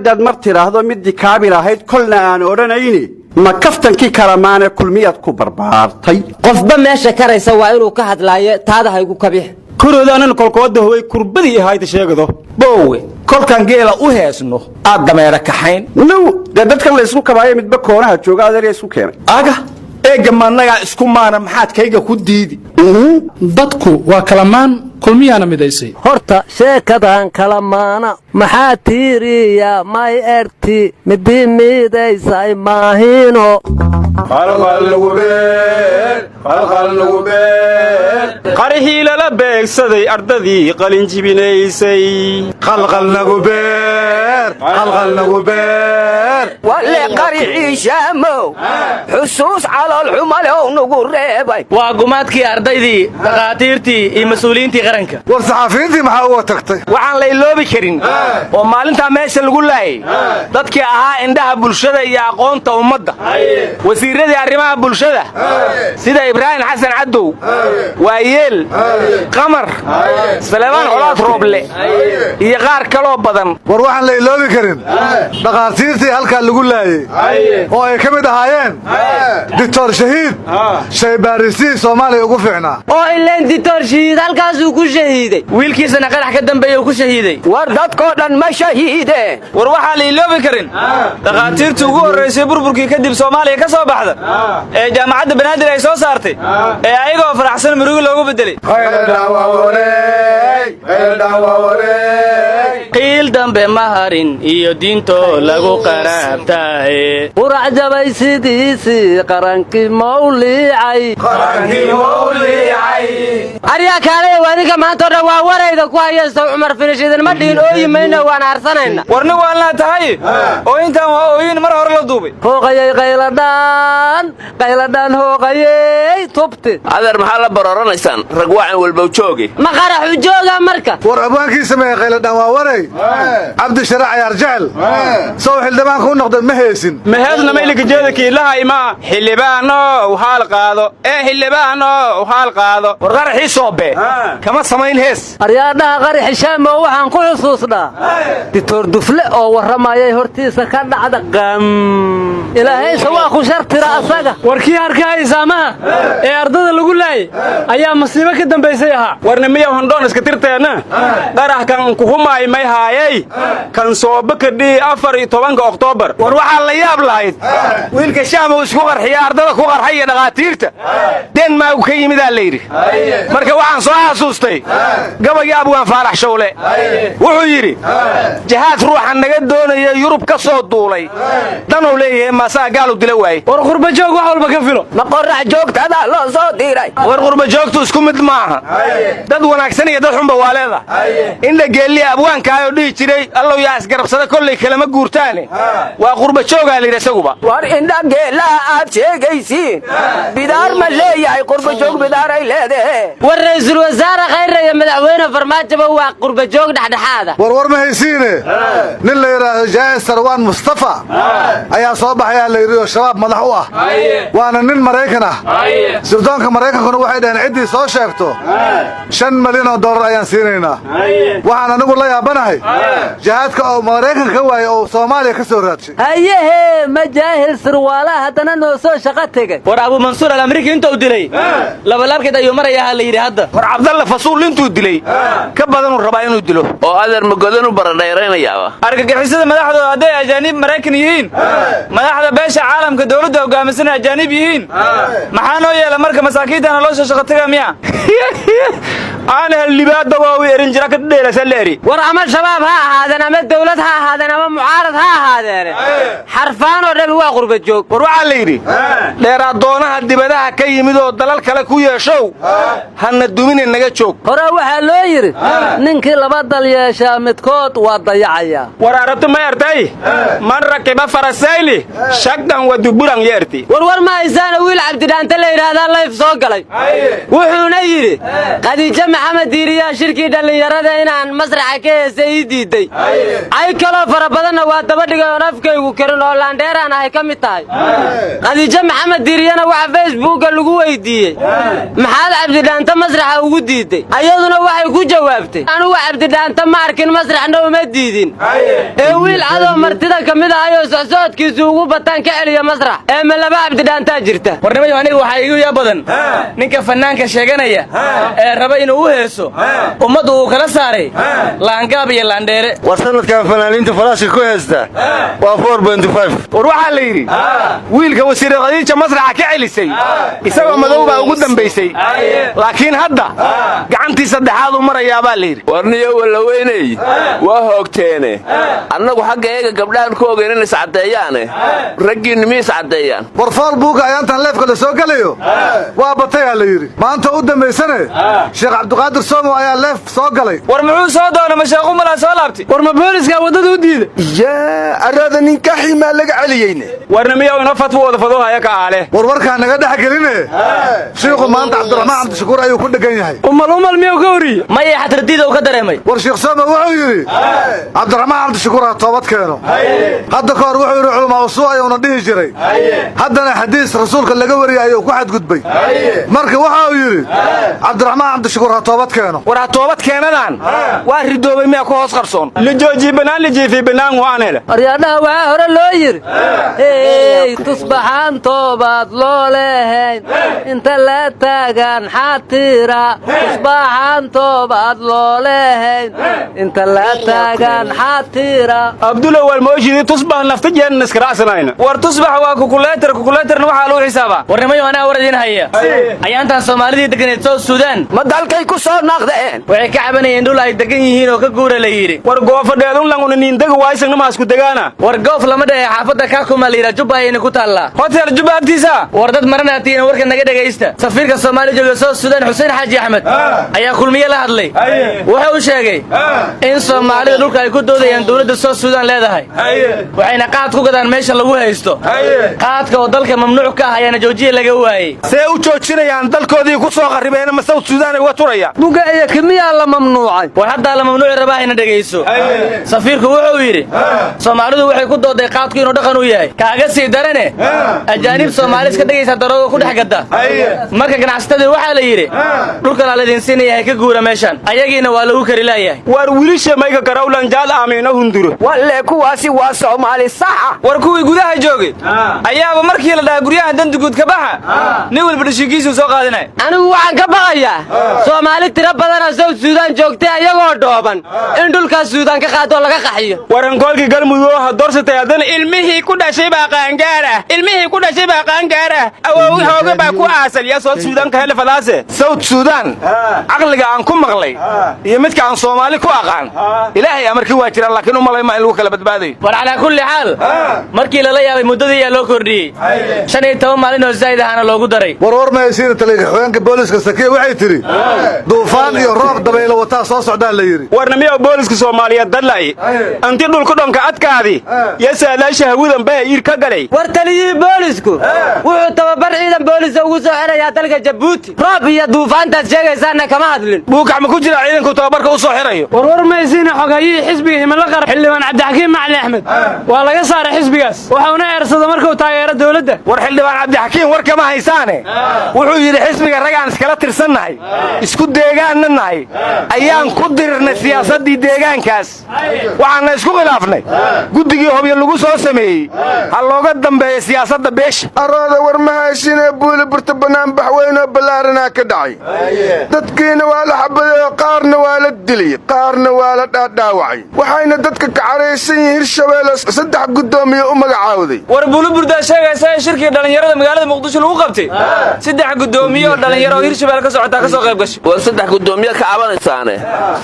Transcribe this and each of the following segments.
dad martiraahdo mid kaamil ahayd kolna aan oranayni ma kaftankii kalamaane kulmiyad ku barbaartay qofba meesha karaysa waa inuu ka hadlaayo taada haygu kabix kurodaanan kolkooda hooy kurbadii ahayd sheegado boowe kolkan geela u heesno aad dameera kaxayn no dadkan la isku kabaayo midba koonaha jooga adeer isku keenay aga eega managa isku maana maxaad kayga ku diidi dadku waa kalamaan kulmiyana midaysay horta sheekadan kalamaana maxaa tiiriya may erti midii midaysay maahino qarihii lala beegsaday ardadii qalin jibinaysay wale qarixii shaamow xusuus calool xumalow nagu reebay waa gumaadkii ardaydii dhaqaatiirtii iyo mas-uuliyiintii qaranka war saxaafiyiintii maxaa uga tagtay waxaan la iloobi karin oo maalintaa meesha lagu laayay dadkii ahaa indhaha bulshada iyo aqoonta ummadda wasiiradii arrimaha bulshada sida ibraahim xasan cadow waayeel qamar saleebaan colaad rooble iyo qaar kaloo badan war waxaan la iloobi karin dhaqaatiirtii halkaa lagu laayey oo ay ka mid ahaayeen dictor shahiid shaybaarisiii soomaaliya ugu fiicnaa oo ileen dictor shahiid halkaasuu ku shahiiday wiilkiisana qarax ka dambeeyey ku shahiiday war dadkoo dhan ma shahiideen war waxaa la iloobi karin dhaqaatiirtii ugu horraysay burburkii kadib soomaaliya ka soo baxda ee jaamacadda banaadir ay soo saartay ee ayagoo faraxsan murugi loogu bedelay qiil dambe ma harin iyo diintoo lagu qaraabtaaye qurac jabay sidiisii qarankii mawliicay aryaa kaalaya waadinka maantao dhan waa warayda ku hayaysta cumar finish idinma dhihin ooyi mayna waan aarsanayna warni waalnaa tahay oo intaan waa ooyin mar hore la duubay hooqayay qayladhaan hooqayey tubti adeer maxaa la barooranaysaan rag wacan walbow jooge ma qaraxu jooga marka war abwaankii sameeyey qayladhaan waa waray cabdisharac ayaar jecel sow xildhibaanka u noqda ma heesin maheedna maylika jeedakii ilaha imaa xildhibaanow haal qaado xildhibaanow haal qaado war qaraxii soobe kama samayn hees aryaadhaha qaraxi shaamo waxaan ku xusuusnaa dictor dufle oo warramayay hortiisa ka dhacda qam ilaahaysa waa ku shartira asaga warkii harkahaysaamaha ee ardada lagu laayay ayaa masiibo ka dambaysay ahaa warnimiya hondhoon iska tirteenna qarax kan kuhumaay may haayay kan soobe kadhii 14 Oktoobar war waxaa la yaab lahayd wiilka shaamow isku qarxiya ardada ku qarxay iyo dhaqaatiirta denmark ka yimidaa la yidhi marka waxaan soo xasuustay gabayga abwaan faarax shawle wuxuu yidhi jahaad ruuxa naga doonaya yurub ka soo duulay danuu leeyahay maasaa gaalu dila waayey war qurba joog wax walba ka filo ma qorax joogtada loo soo diray war qurba joogtu isku mid maaha dad wanaagsan iyo dad xunba waa leedahay indha geelliya abwaankaayoo dhihi jiray allow yaa isgarabsada kollay kalama guurtaane waa qurba joogaa la yidhi isaguba war indha geellaha aad sheegaysiin bidaar ma leeyahay qurba joog bidaaray leedahe war ra'iisul wasaare khayre iyo madaxweyne farmaajoba waa qurba joog dhexdhexaada war ma haysiine nin la yidhaahdo jaa'is sarwaan mustafa ayaa soo baxayaa la yidhi oo shabaab madax u ah waana nin maraykan ah sirdoonka maraykankuna waxay dhaheen ciddii soo sheegto $5 milyan ayaan siinaynaa waxaan anigu la yaabanahay jihaadka oo maraykanka ka waayay oo soomaaliya ka soo raadshay hayehe majaahil sirwaalaha haddana noo soo shaqo tegay war abu mansuur al-amriiki intuu dilay labalaabkeed ayuu marayaa la yidhi hadda war cabdalla fasuul intuu dilay ka badanuu rabaa inuu dilo oo adeer magodanu baradhayraynayaaba argagixisada madaxdooda hadday ajaanib maraykan yihiin madaxda beesha caalamka dowladda hogaamisan ajaanib yihiin maxaa noo yeela marka masaakiintana loo soo shaqo taga miya aan helibaada waa uu erin jira ka dheelaysa leeri war ama shabaab ha ahaadeen ama dawlad ha ahaadeen ama mucaarad ha ahaadeen xarfaan oo dhabi waa qurba joog war waxa la yiri dheeraaddoonaha dibadaha ka yimid oo dalal kale ku yeeshow hana dumine naga joog hore waxa loo yiri ninkii laba dal yeesha midkood waa dayacaya war arabta ma yartay man rakiba farasayli shaqdan wa duburan yeerti war ma aysan wiil cabdidhaanta la yiraahdo live soo galay wuxuuna yiri qadiija maxamed diiriya shirkii dhalinyarada inaan masraxa ka heesay ii diiday ay kaloo fara badanna waa daba dhigay oon afkaygu karin oo laandheeraan ahay ka mid tahay khadiijo maxamed diiriyana waxa facebooka lagu weydiiyey maxaad cabdidhaanta masraxa ugu diiday ayaduna waxay ku jawaabtay anugu cabdidhaanta ma arkin masraxna uma diidin ee wiil cadow martida ka mid ahayoo socsoodkiisu ugu bataan ka celiya masrax ee ma laba cabdidhaantaa jirta warnimayo aniga waxaa igu yaa badan ninka fannaanka sheeganaya ee raba inuu u heeso ummaddu uu kala saaray laangaab iyo laandheere war sanadkan fanaaniinta falaashka ku heesta waa 4.5 war waxaa la yidhi wiilka wasiir khadiija masraxa ka celisay isagoo madow baa ugu dambaysay laakiin hadda gacantii saddexaad u marayaa baa la yidhi warniyo walla weynay waa hoogteene annagu xagga eega gabdhahan ku ogeyn in iscaddeeyaane raggiinni mi iscaddeeyaan war fool buuga ayaantan leefka la soo gelayo waa batayaa la yidhi maanta u dambaysane sheekh cabdiqaadir soomo ayaa leef soo galay war muxuu soo doona ma sheekhu malaa soo laabtay war ma booliska waddada u diiday yaa arada ninka ximaa laga celiyeyne warna miyaw ina fatwo wada fadoohaya ka aale warwarkaa naga dhex geline shiikhu maanta cabdiraxmaan cabdishakuur ayuu ku dhegan yahay umal miyuu ka horiye maya xatardiida uu ka dareemay war sheekh soomo wuxuu yidhi cabdiraxmaan cabdishakuur ha toobad keeno hadda ka hor wuxuu yidhi culamaa usuu ayuuna dhihi jiray haddana xadiis rasuulka laga wariyay ayuu ku xadgudbay marka waxa uu yidhi cabdiraxmaan cabdishakuur ha toobad keeno war ha toobad keenadaan waa ridoobay miyaa ku hoos qarsoon lijooji banaan lijiifi banaan waan hele aryaadhaha waxaa hore loo yidhi hey tusbaxaan toobaad loo lehayn inta la taagan xaatira tusbaxaan toobaad loo lehayn inta la taagan xaatira abdulla walmooshidi tusbax nafta jeen iskaraacsanayna war tusbax waa kukuleetarna waxaa lagu xisaabaa warnimayo anaa war idiin haya ayaantan soomaalidii deganeed South Sudan ma dalkay ku soo naaqdeen waxay ka cabanayeen dhul ay degan yihiin oo ka guura la yidhi war goofadheedun languna niindaga waaysan namaasku degaana war goof lama dhahe xaafadda kaakuma la yidhaa jubba ayayna ku taallaa hotel jubba agtiisa war dad maranaatiina warka naga dhegaysta safiirka soomaaliya jooga South Sudan Xuseen Xaaji Axmed ayaa kulmiye la hadlay wuxuu u sheegay in soomaalida dhulka ay ku doodayaan dawladda South Sudan leedahay waxayna qaad ku gadaan meesha lagu haysto qaadka oo dalka mamnuuc ka ah ayaana joojiye laga waayey see u joojinayaan dalkoodii ku soo qarribeen ma South Sudan ay waturaya buga iyo kimiya la mamnuucay war hadda la mamnuuc rabahayna dhageyso safiirku wuxuu yidhi Soomaalidu waxay ku dooday qaadku inuu dhaqan u yahay kaaga sii darane ajaanib Soomaali iska dhageysa daroodo ku dhex gada marka ganacsatada waxa la yidhi dhulka la idin siinayaa ka guura meeshan ayagiina waa lagu kari laayahay war wiilisha mayga garawlan jaal aamina hunduro walle kuwaasi waa Soomaali saxa war kuwii gudaha joogay ayaaba markii la dhahay guryaha danduguud ka baxa nin walba dhashigiisu soo qaadanay anigu waxaan ka baqayaa Soomaali tira badan oo South Sudan joogtay ayagoo dhooban in dhulka Sudan ka qaado laga qaxiyo waran koolkii galmudug ha doorsatay haddana ilmihii ku dhashay baa qaangaara awoowi hooga baa ku aasal ya South Sudan ka hele falaase South Sudan aqliga aan ku maqlay iyo midka aan Soomaali ku aqaan ilaahay amarkii waa jiraan laakiin u malay ma in lagu kala badbaaday war ala kulli xaal markii la yaabay muddadii ayaa loo kordhiyey 15 maalin oo zaid ahana loogu daray war ma aysiin taliye booliska sakiye waxay tiri duufaan iyo roob dabaylo wata soo socdaan la yiri warna miyaa booliska Soomaaliyeed dalay anti dhulku dhanka adkaadi yasaalaasha hawadan baa ir ka galay war taliyii boolisku wuxuu tababar ciidan boolis ugu soo xirayaa dalka Djibouti roob iyo duufaantaas sheegaysaana kama hadlin buukac ma ku jira ciidanku tababarka u soo xirayo war ma aysiin xogayii xisbiga himilo qar xildhibaan Cabdixakiim Macali Axmed waa laga saaray xisbigaas waxauna eersada markuu taageero dawladda war xildhibaan Cabdixakiim war kama haysaane wuxuu yiri xisbiga ragaan iskala tirsannahay isku deegaanna nahay ayaan ku dirnay siyaasadii deegaankaas waxaana isku khilaafnay guddigii hobyo lagu soo sameeyay hal looga dambeeyo siyaasadda beesha arooda war ma hayshine buuli burta banaan baxweyno balaarana ka dhacay dadkiina waa la xabaday qaarna waa la dilay qaarna waa la dhaawacay waxayna dadka ka careysan yihiin Hirshabeelle 3 gudoomiye u magacaawday war buuli burda sheegaysa shirkii dhalinyarada magaalada Muqdisho lagu qabtay 3 gudoomiye oo dhalinyaro oo Hirshabeelle ka socota ka soo qayb gashay war 3 gudoomiye ka cabanaysaane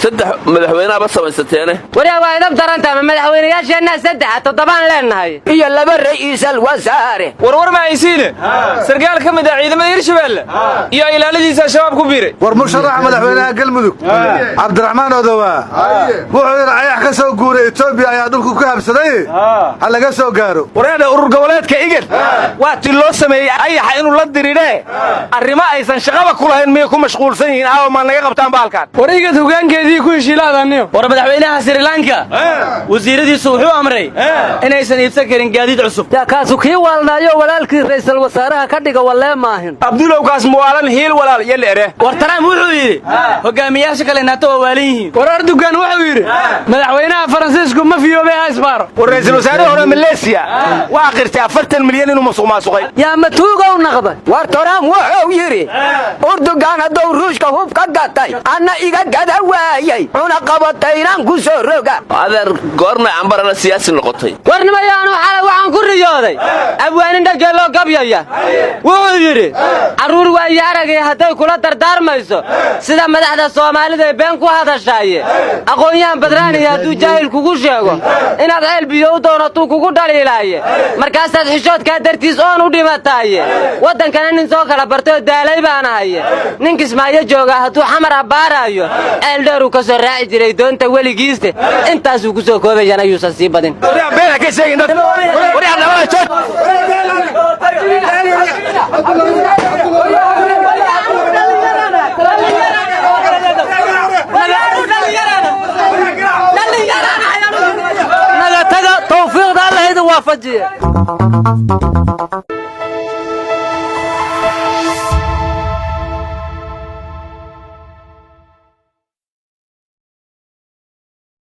3 madaxweynaha ba samaysateene war yaa waa idab daranta madaxweynayaasheena 3 7 leenahay iyo 2 ra'iisal wasaare war ma aysiine sarkaal ka mid ah ciidamada Hirshabeelle iyo ilaaladiisa shabaab ku biiray war musharaxa madaxweynaha galmudug Cabdiraxmaan Odowa wuxuu yiri ayax ka soo guuray Itoobiya ayaa dhulku ka habsaday hal laga soo gaaro wareeda urur goboleedka igad waa tii loo sameeyay ayax inuu la diriree arrimo aysan shaqaba ku lahayn miyay ku mashquulsan yihiin aaw ma naga qabtaan baalkan war igad hogaankeedii ku heshiilaadaniyo war madaxweynaha Sri Lanka wasiiradiisu wuxuu amray inaysan iibsan karin gaadiid cusub yaa kaasu kii waalnaayo walaalkii ra'iisul wasaaraha ka dhiga walee maahin abdulow kaas muwaalan hiil walaal yeleere war Trump wuxuu yidhi hogaamiyaasha kale NATO waa waalan yihiin war Erdogan wuxuu yidhi madaxweynaha Faransiisku ma fiyoobay ha isbaaro war ra'iisul wasaaraha hore Malaysia waa qirtay 40 milyan inuu masuqmaasuqay yaa matuuga u naqday war Trump wuxuu yidhi Erdogan hadduu ruushka hub ka gatay anna iga gada waayay una qabataynan ku soo roga adeer goorma ambarana siyaasi noqotay warnimayaanu xalay waxaan ku riyooday abwaanin dhageelo gabyaya wuxuu yidhi caruur waa yaaragay hadday kula dardaarmayso sida madaxda Soomaalida been ku hadashaaye aqoonyahan badraaniya hadduu jaahil kugu sheego inaad ceel biyo u doonato kugu dhaliilaaye markaasaad xishoodkaa dartiis oon u dhimataaye waddankana nin soo kala bartay oo daalay baan ahaye nin kismaayo jooga hadduu xamar abbaaraayo ceel dheer uu ka soo raaci jiray doonta weligiiste intaasuu ku soo koobayana yuusan sii badin naga taga tawfiiqda Allah idin waafajiye